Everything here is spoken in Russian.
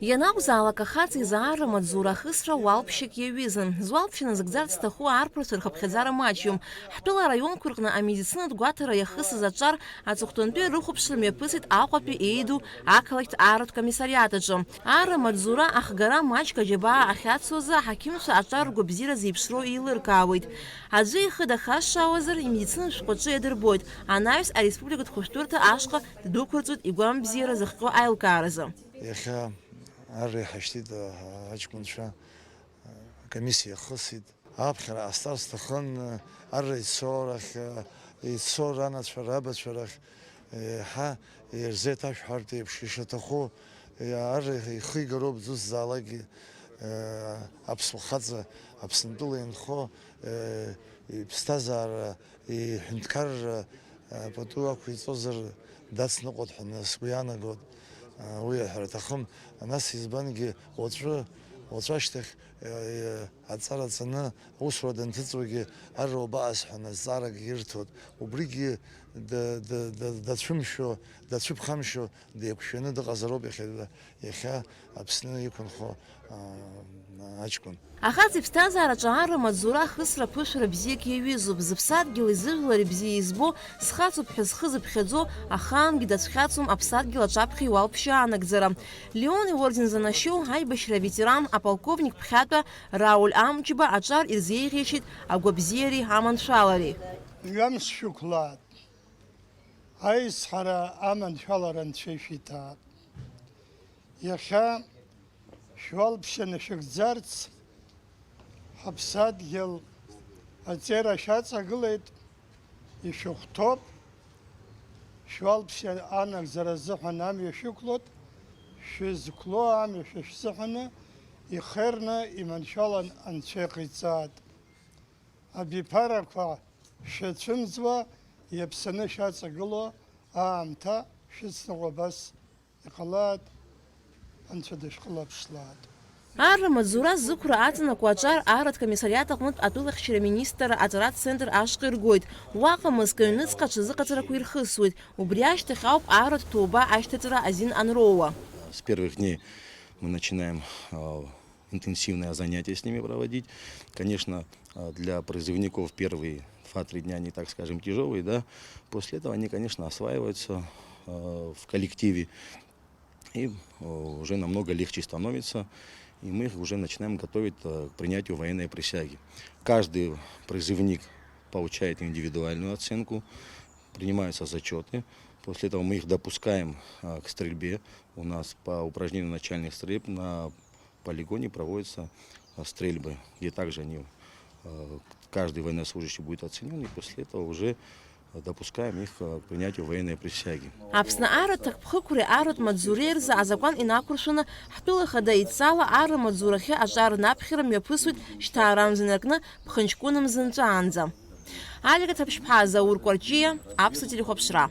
Ианакәзаалак ахаҵа изаара маҵзура ахысра уалԥшьак иаҩызан. Зуалԥшьа назыгӡарц зҭаху арԥарцәа рхыԥхьаӡара маҷҩым. Ҳтәыла араионқәа рҟны амедицинатә гәаҭара иахысыз аҿар аҵыхәтәантәи рыхәаԥшра мҩаԥысит Аҟәатәи еиду ақалақьтә ааратә комиссариат аҿы. Ара маҵзура ахгара маҷк аџьабаа ахьацуазы аҳақьымцәа аҿар ргәабзиара зеиԥшроу еилыркаауеит. Аӡәы ихы дахашшаауазар имедицинатә шәҟәаҿы иадырбоит. Анаҩс ареспубликатә хәышәтәырҭа ашҟа ддәықәырҵоит игәамбзиара зыхҟьо аилкааразы. Арри ҳашьҭит аҷкәынцәа комиссиа хысит. Аԥхьара ҟасҵарц сҭахын арра ицо ранацәа рабацәа рахь еиҳа ирзеиҭашәҳәартә еиԥш ишаҭаху арра ихы игароуп зусзаалакгьы аԥсуа хаҵа Аԥсынтәыла инхо иԥсҭазаара иҳәынҭқарра пату ақәиҵозар дацныҟәоит ҳәа сгәы иаанагоит. Уи аҳәара аҭахым, нас избангьы уаҵәы ашьҭахь аҵара ҵаны аусура данҭыҵуагьы арра убаас ҳәа азҵаарак ирҭоит. Убригьы дацәыԥхамшьо, деиқәшәаны дыҟазароуп иахьа Аԥсны иқәынхо аҷкәын. Ахаҵа иԥсҭазаараҿы ара маҵзура ахысра ԥышәара бзиак иаҩызоуп. Зыԥсадгьыл изыжәлари бзиа избо, зхаҵоуп ҳәа зхы зыԥхьаӡо, ахаангьы дацәхьаҵуам аԥсадгьыл аҿаԥхьа иуалԥшьа аанагӡара. Леон иорден занашьоу аибашьра ветеран аполковник ԥхьатәа Рауль Амҷба аҿар ирзеиӷьеишьеит агәабзиареи аманшәалареи. Ҩамс шәықәлаат, аизҳара аманшәалара Анцәа ишәиҭаап. Иахьа шәуалԥшьаны шәыгӡарц ҳаԥсадгьыл аҵера шәаҵагылеит, ишәыхәҭоуп, шәуалԥшьа анагӡара азыҳәан амҩа шәықәлоит, шәызқәло амҩа шәышәзыҳәаны ихерны иманшәалан Анцәа иҟаиҵаат. Абиԥарақәа шәацәымӡуа иаԥсаны шәаҵагыло аамҭа шәыцныҟәо абас иҟалаат, Анцәа дышәхылаԥшлаат. Ара маҵзура зықәра аҵанакуа аҿар аратә комиссариат аҟнытә атәылахьчара министрра аҵаратә центр ашҟа иргоит. Уаҟа мызк аҩныҵҟа аҽазыҟаҵарақәа ирхысуеит. Убри ашьҭахь ауп аратә ҭоуба ашьҭаҵара азин анроуа. С первых дней мы начинаем интенсивное занятие с ними проводить. Конечно, для призывников первые 2-3 дня они, так скажем, тяжелые, да. После этого они, конечно, осваиваются в коллективе и уже намного легче становится. И мы их уже начинаем готовить к принятию военной присяги. Каждый призывник получает индивидуальную оценку, принимаются зачеты. После этого мы их допускаем к стрельбе. У нас по упражнению начальных стрельб на полигоне проводятся стрельбы, где также каждый военнослужащий будет оценен, и после этого уже допускаем их к принятию военной присяги. Аԥсны аратә ҭакԥхықәреи аратә маҵзуреи рзы азакәан инақәыршәаны ҳтәыла хада ицала ара маҵзурахьы аҿар наԥхьара мҩаԥысуеит шьҭаарамза инаркны ԥхынҷкәынамза нҵәаанӡа. Алига Ҭаԥшьԥҳа, Заур Кәарҷиа, Аԥсуа телехәаԥшра.